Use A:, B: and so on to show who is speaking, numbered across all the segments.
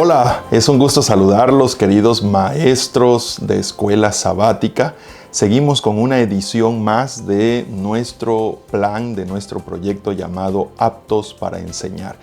A: Hola, es un gusto saludarlos, queridos maestros de Escuela Sabática. Seguimos con una edición más de nuestro plan, de nuestro proyecto llamado Aptos para Enseñar,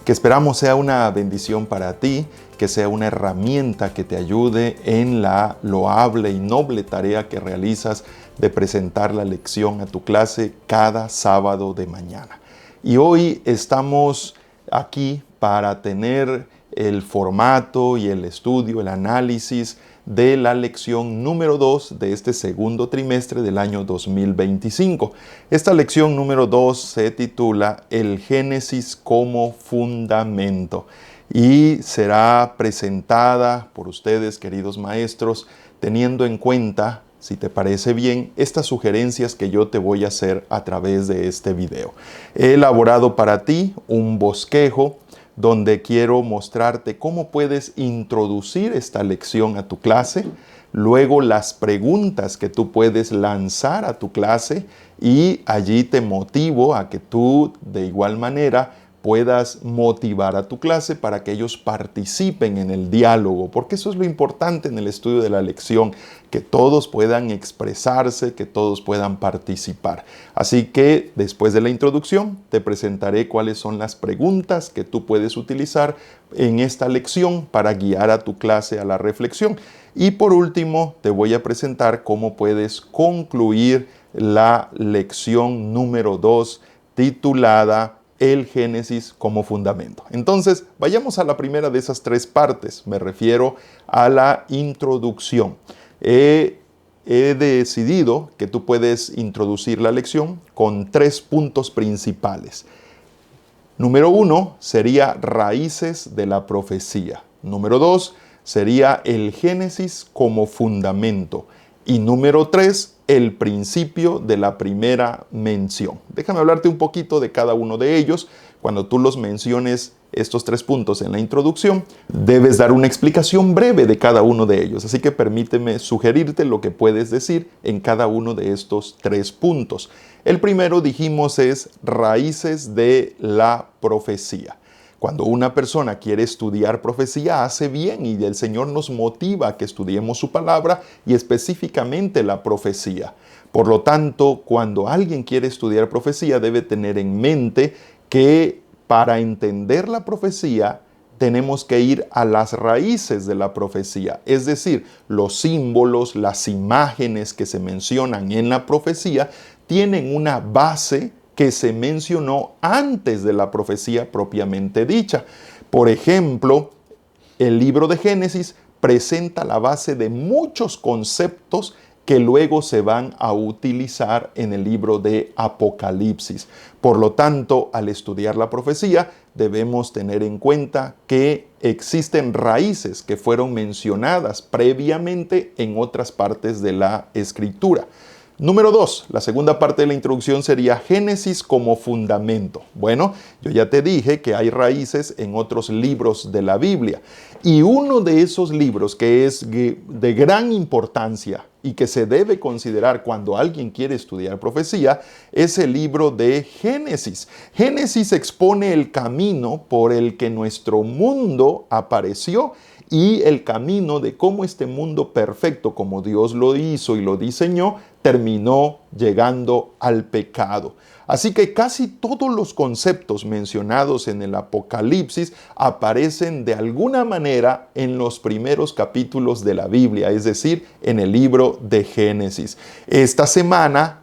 A: que esperamos sea una bendición para ti, que sea una herramienta que te ayude en la loable y noble tarea que realizas de presentar la lección a tu clase cada sábado de mañana. Y hoy estamos aquí para tener el formato y el estudio, el análisis de la lección número 2 de este segundo trimestre del año 2025. Esta lección número 2 se titula El Génesis como fundamento y será presentada por ustedes, queridos maestros, teniendo en cuenta, si te parece bien, estas sugerencias que yo te voy a hacer a través de este video. He elaborado para ti un bosquejo donde quiero mostrarte cómo puedes introducir esta lección a tu clase, luego las preguntas que tú puedes lanzar a tu clase y allí te motivo a que tú de igual manera puedas motivar a tu clase para que ellos participen en el diálogo, porque eso es lo importante en el estudio de la lección, que todos puedan expresarse, que todos puedan participar. Así que después de la introducción te presentaré cuáles son las preguntas que tú puedes utilizar en esta lección para guiar a tu clase a la reflexión. Y por último te voy a presentar cómo puedes concluir la lección número 2 titulada El Génesis como fundamento. Entonces, vayamos a la primera de esas tres partes. Me refiero a la introducción. He decidido que tú puedes introducir la lección con 3 puntos principales. Número 1 sería raíces de la profecía. Número 2 sería el Génesis como fundamento. Y número 3, el principio de la primera mención. Déjame hablarte un poquito de cada uno de ellos. Cuando tú los menciones, estos 3 puntos en la introducción, debes dar una explicación breve de cada uno de ellos. Así que permíteme sugerirte lo que puedes decir en cada uno de estos 3 puntos. El primero, dijimos, es raíces de la profecía. Cuando una persona quiere estudiar profecía, hace bien y el Señor nos motiva a que estudiemos su palabra y específicamente la profecía. Por lo tanto, cuando alguien quiere estudiar profecía, debe tener en mente que para entender la profecía, tenemos que ir a las raíces de la profecía, es decir, los símbolos, las imágenes que se mencionan en la profecía tienen una base que se mencionó antes de la profecía propiamente dicha. Por ejemplo, el libro de Génesis presenta la base de muchos conceptos que luego se van a utilizar en el libro de Apocalipsis. Por lo tanto, al estudiar la profecía, debemos tener en cuenta que existen raíces que fueron mencionadas previamente en otras partes de la Escritura. Número 2, la segunda parte de la introducción sería Génesis como fundamento. Bueno, yo ya te dije que hay raíces en otros libros de la Biblia. Y uno de esos libros que es de gran importancia y que se debe considerar cuando alguien quiere estudiar profecía es el libro de Génesis. Génesis expone el camino por el que nuestro mundo apareció y el camino de cómo este mundo perfecto, como Dios lo hizo y lo diseñó, terminó llegando al pecado. Así que casi todos los conceptos mencionados en el Apocalipsis aparecen de alguna manera en los primeros capítulos de la Biblia, es decir, en el libro de Génesis. Esta semana,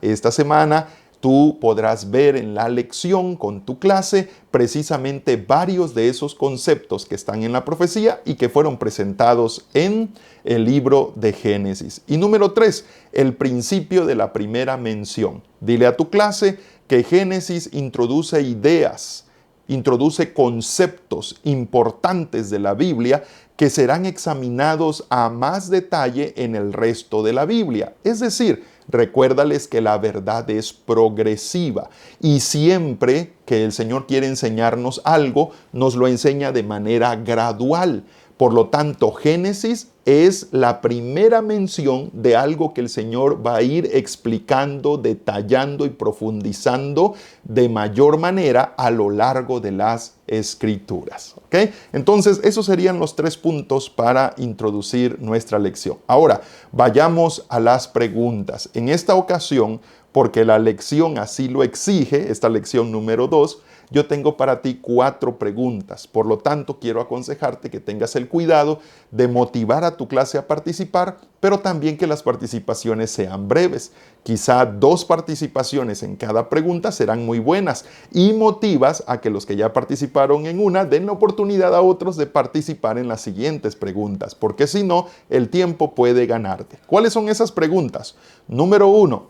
A: tú podrás ver en la lección con tu clase precisamente varios de esos conceptos que están en la profecía y que fueron presentados en el libro de Génesis. Y número 3, el principio de la primera mención. Dile a tu clase que Génesis introduce ideas, introduce conceptos importantes de la Biblia que serán examinados a más detalle en el resto de la Biblia. Es decir, recuérdales que la verdad es progresiva y siempre que el Señor quiere enseñarnos algo, nos lo enseña de manera gradual. Por lo tanto, Génesis es la primera mención de algo que el Señor va a ir explicando, detallando y profundizando de mayor manera a lo largo de las Escrituras. ¿Ok? Entonces, esos serían los 3 puntos para introducir nuestra lección. Ahora, vayamos a las preguntas. En esta ocasión, porque la lección así lo exige, esta lección número 2, yo tengo para ti 4 preguntas. Por lo tanto, quiero aconsejarte que tengas el cuidado de motivar a tu clase a participar, pero también que las participaciones sean breves. Quizá 2 participaciones en cada pregunta serán muy buenas y motivas a que los que ya participaron en una den la oportunidad a otros de participar en las siguientes preguntas, porque si no, el tiempo puede ganarte. ¿Cuáles son esas preguntas? Número 1,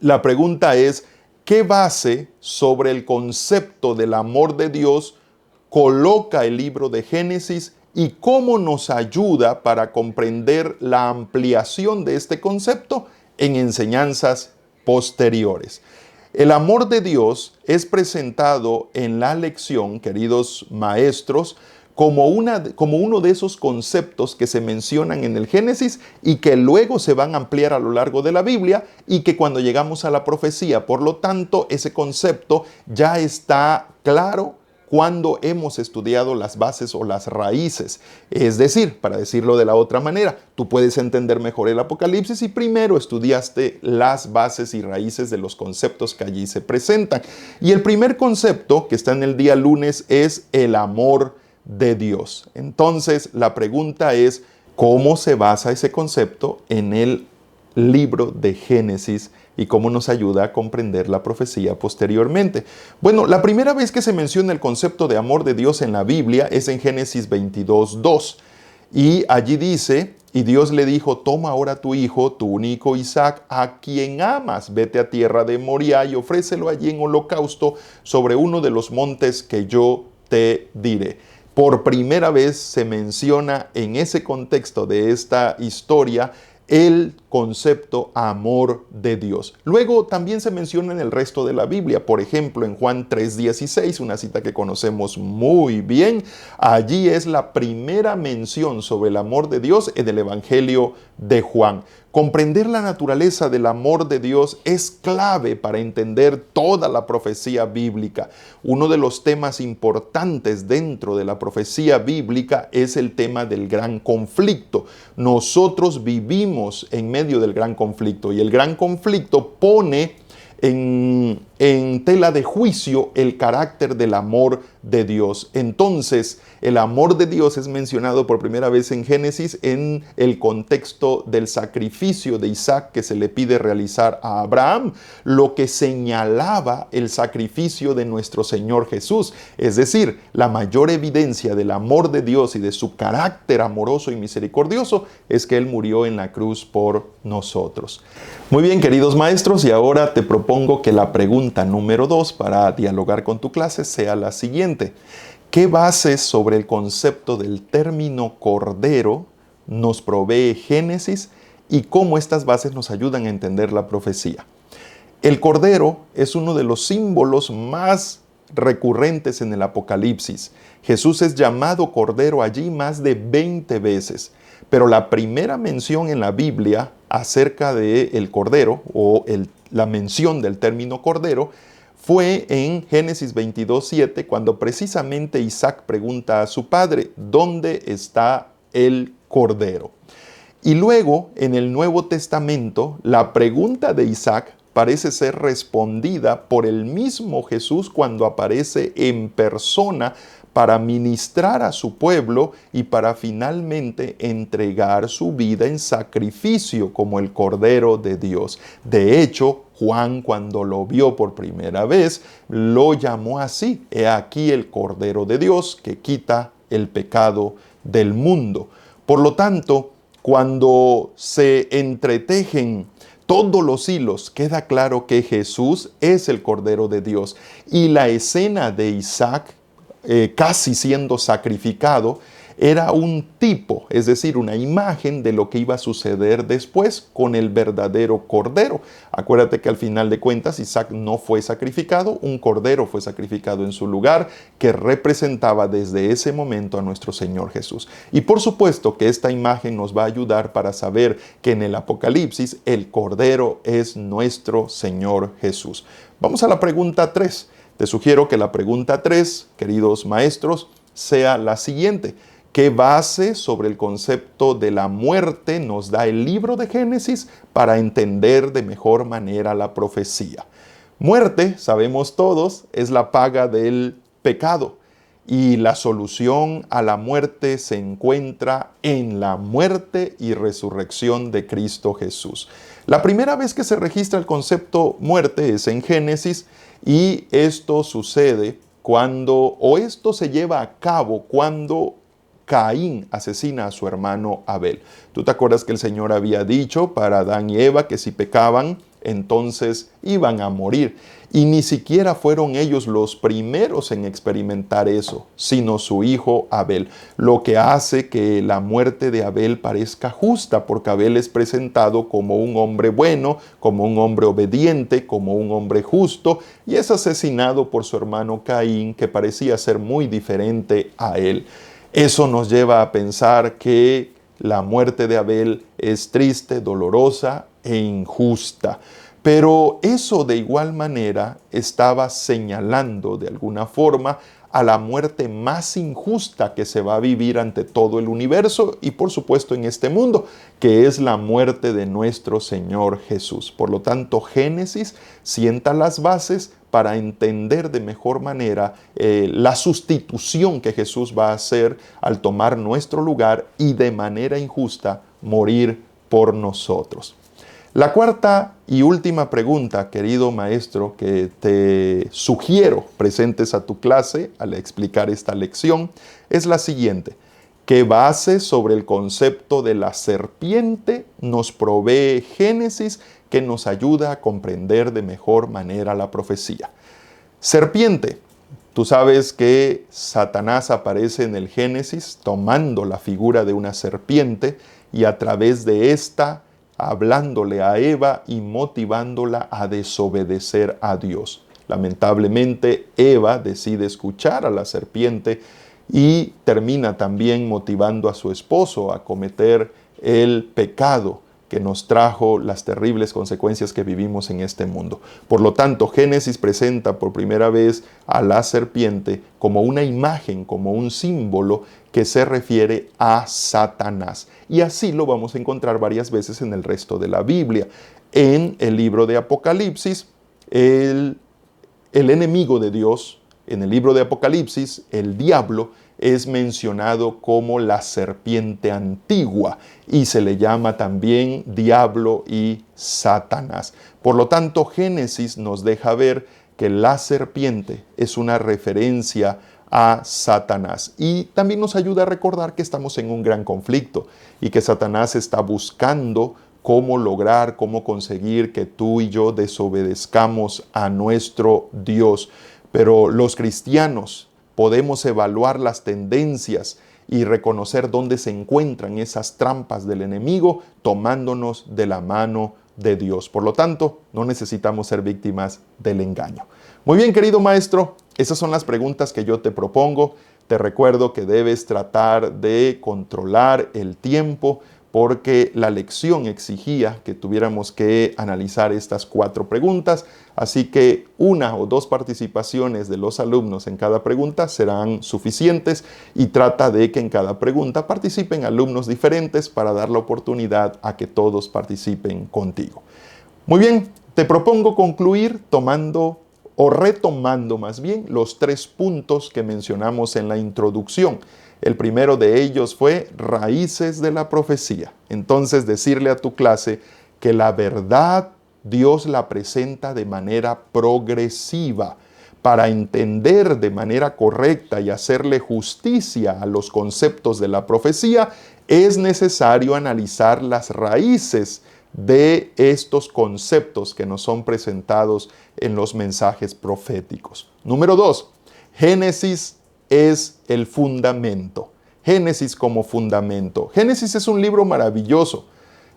A: la pregunta es: ¿qué base sobre el concepto del amor de Dios coloca el libro de Génesis y cómo nos ayuda para comprender la ampliación de este concepto en enseñanzas posteriores? El amor de Dios es presentado en la lección, queridos maestros, como uno de esos conceptos que se mencionan en el Génesis y que luego se van a ampliar a lo largo de la Biblia, y que cuando llegamos a la profecía, por lo tanto, ese concepto ya está claro cuando hemos estudiado las bases o las raíces. Es decir, para decirlo de la otra manera, tú puedes entender mejor el Apocalipsis si primero estudiaste las bases y raíces de los conceptos que allí se presentan. Y el primer concepto que está en el día lunes es el amor de Dios. Entonces, la pregunta es: ¿cómo se basa ese concepto en el libro de Génesis y cómo nos ayuda a comprender la profecía posteriormente? Bueno, la primera vez que se menciona el concepto de amor de Dios en la Biblia es en Génesis 22:2. Y allí dice: y Dios le dijo, toma ahora tu hijo, tu único Isaac, a quien amas, vete a tierra de Moriah y ofrécelo allí en holocausto sobre uno de los montes que yo te diré. Por primera vez se menciona en ese contexto de esta historia el concepto amor de Dios. Luego también se menciona en el resto de la Biblia. Por ejemplo, en Juan 3:16, una cita que conocemos muy bien. Allí es la primera mención sobre el amor de Dios en el Evangelio de Juan. Comprender la naturaleza del amor de Dios es clave para entender toda la profecía bíblica. Uno de los temas importantes dentro de la profecía bíblica es el tema del gran conflicto. Nosotros vivimos en medio del gran conflicto, y el gran conflicto pone en tela de juicio el carácter del amor de Dios. Entonces, el amor de Dios es mencionado por primera vez en Génesis en el contexto del sacrificio de Isaac que se le pide realizar a Abraham, lo que señalaba el sacrificio de nuestro Señor Jesús. Es decir, la mayor evidencia del amor de Dios y de su carácter amoroso y misericordioso es que Él murió en la cruz por nosotros. Muy bien, queridos maestros, y ahora te propongo que la pregunta número 2 para dialogar con tu clase sea la siguiente: ¿qué bases sobre el concepto del término cordero nos provee Génesis y cómo estas bases nos ayudan a entender la profecía? El cordero es uno de los símbolos más recurrentes en el Apocalipsis. Jesús es llamado cordero allí más de 20 veces, pero la primera mención en la Biblia acerca del cordero o la mención del término cordero fue en Génesis 22:7, cuando precisamente Isaac pregunta a su padre: ¿dónde está el cordero? Y luego, en el Nuevo Testamento, la pregunta de Isaac parece ser respondida por el mismo Jesús cuando aparece en persona para ministrar a su pueblo y para finalmente entregar su vida en sacrificio como el Cordero de Dios. De hecho, Juan, cuando lo vio por primera vez, lo llamó así: he aquí el Cordero de Dios que quita el pecado del mundo. Por lo tanto, cuando se entretejen todos los hilos, queda claro que Jesús es el Cordero de Dios. Y la escena de Isaac casi siendo sacrificado era un tipo, es decir, una imagen de lo que iba a suceder después con el verdadero cordero. Acuérdate que al final de cuentas Isaac no fue sacrificado, un cordero fue sacrificado en su lugar, que representaba desde ese momento a nuestro Señor Jesús. Y por supuesto que esta imagen nos va a ayudar para saber que en el Apocalipsis el cordero es nuestro Señor Jesús. Vamos a la pregunta 3. Te sugiero que la pregunta 3, queridos maestros, sea la siguiente. ¿Qué base sobre el concepto de la muerte nos da el libro de Génesis para entender de mejor manera la profecía? Muerte, sabemos todos, es la paga del pecado. Y la solución a la muerte se encuentra en la muerte y resurrección de Cristo Jesús. La primera vez que se registra el concepto muerte es en Génesis, y esto sucede esto se lleva a cabo cuando Caín asesina a su hermano Abel. ¿Tú te acuerdas que el Señor había dicho para Adán y Eva que si pecaban, entonces iban a morir? Y ni siquiera fueron ellos los primeros en experimentar eso, sino su hijo Abel. Lo que hace que la muerte de Abel parezca justa, porque Abel es presentado como un hombre bueno, como un hombre obediente, como un hombre justo, y es asesinado por su hermano Caín, que parecía ser muy diferente a él. Eso nos lleva a pensar que la muerte de Abel es triste, dolorosa e injusta. Pero eso de igual manera estaba señalando de alguna forma a la muerte más injusta que se va a vivir ante todo el universo y por supuesto en este mundo, que es la muerte de nuestro Señor Jesús. Por lo tanto, Génesis sienta las bases para entender de mejor manera la sustitución que Jesús va a hacer al tomar nuestro lugar y de manera injusta morir por nosotros. La cuarta y última pregunta, querido maestro, que te sugiero presentes a tu clase al explicar esta lección, es la siguiente. ¿Qué base sobre el concepto de la serpiente nos provee Génesis que nos ayuda a comprender de mejor manera la profecía? Serpiente. Tú sabes que Satanás aparece en el Génesis tomando la figura de una serpiente y a través de esta hablándole a Eva y motivándola a desobedecer a Dios. Lamentablemente, Eva decide escuchar a la serpiente y termina también motivando a su esposo a cometer el pecado que nos trajo las terribles consecuencias que vivimos en este mundo. Por lo tanto, Génesis presenta por primera vez a la serpiente como una imagen, como un símbolo que se refiere a Satanás. Y así lo vamos a encontrar varias veces en el resto de la Biblia. En el libro de Apocalipsis, el enemigo de Dios, en el libro de Apocalipsis, el diablo, es mencionado como la serpiente antigua y se le llama también diablo y Satanás. Por lo tanto, Génesis nos deja ver que la serpiente es una referencia a Satanás y también nos ayuda a recordar que estamos en un gran conflicto y que Satanás está buscando cómo lograr, cómo conseguir que tú y yo desobedezcamos a nuestro Dios. Pero los cristianos podemos evaluar las tendencias y reconocer dónde se encuentran esas trampas del enemigo tomándonos de la mano de Dios. Por lo tanto, no necesitamos ser víctimas del engaño. Muy bien, querido maestro, esas son las preguntas que yo te propongo. Te recuerdo que debes tratar de controlar el tiempo porque la lección exigía que tuviéramos que analizar estas 4 preguntas, así que 1 o 2 participaciones de los alumnos en cada pregunta serán suficientes y trata de que en cada pregunta participen alumnos diferentes para dar la oportunidad a que todos participen contigo. Muy bien, te propongo concluir retomando más bien los 3 puntos que mencionamos en la introducción. El primero de ellos fue raíces de la profecía. Entonces, decirle a tu clase que la verdad Dios la presenta de manera progresiva. Para entender de manera correcta y hacerle justicia a los conceptos de la profecía, es necesario analizar las raíces de estos conceptos que nos son presentados en los mensajes proféticos. Número 2, Génesis es el fundamento. Génesis como fundamento. Génesis es un libro maravilloso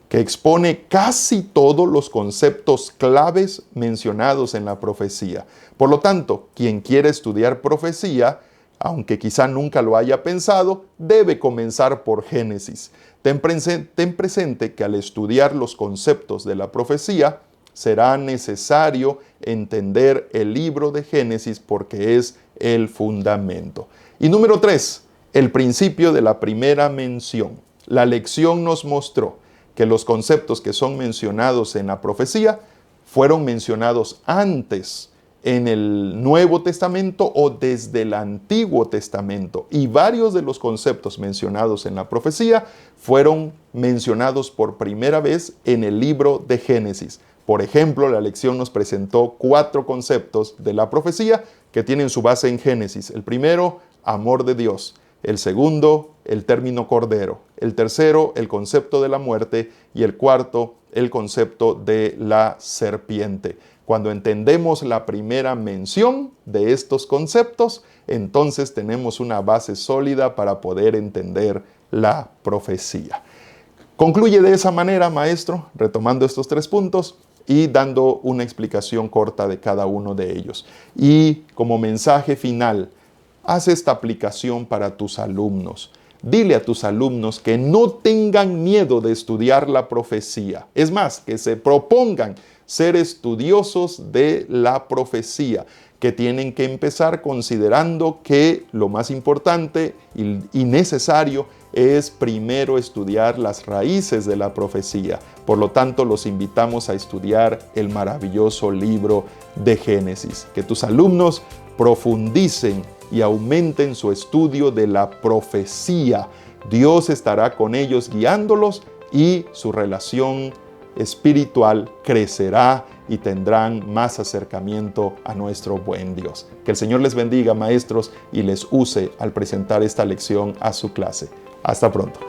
A: que expone casi todos los conceptos claves mencionados en la profecía. Por lo tanto, quien quiere estudiar profecía, aunque quizá nunca lo haya pensado, debe comenzar por Génesis. Ten presente que al estudiar los conceptos de la profecía, será necesario entender el libro de Génesis porque es el fundamento. Y número 3, el principio de la primera mención. La lección nos mostró que los conceptos que son mencionados en la profecía fueron mencionados antes en el Nuevo Testamento o desde el Antiguo Testamento. Y varios de los conceptos mencionados en la profecía fueron mencionados por primera vez en el libro de Génesis. Por ejemplo, la lección nos presentó 4 conceptos de la profecía que tienen su base en Génesis. El primero, amor de Dios. El segundo, el término cordero. El tercero, el concepto de la muerte. Y el cuarto, el concepto de la serpiente. Cuando entendemos la primera mención de estos conceptos, entonces tenemos una base sólida para poder entender la profecía. Concluye de esa manera, maestro, retomando estos 3 puntos y dando una explicación corta de cada uno de ellos. Y como mensaje final, haz esta aplicación para tus alumnos. Dile a tus alumnos que no tengan miedo de estudiar la profecía. Es más, que se propongan ser estudiosos de la profecía, que tienen que empezar considerando que lo más importante y necesario es primero estudiar las raíces de la profecía. Por lo tanto, los invitamos a estudiar el maravilloso libro de Génesis. Que tus alumnos profundicen y aumenten su estudio de la profecía. Dios estará con ellos guiándolos y su relación espiritual crecerá y tendrán más acercamiento a nuestro buen Dios. Que el Señor les bendiga, maestros, y les use al presentar esta lección a su clase. Hasta pronto.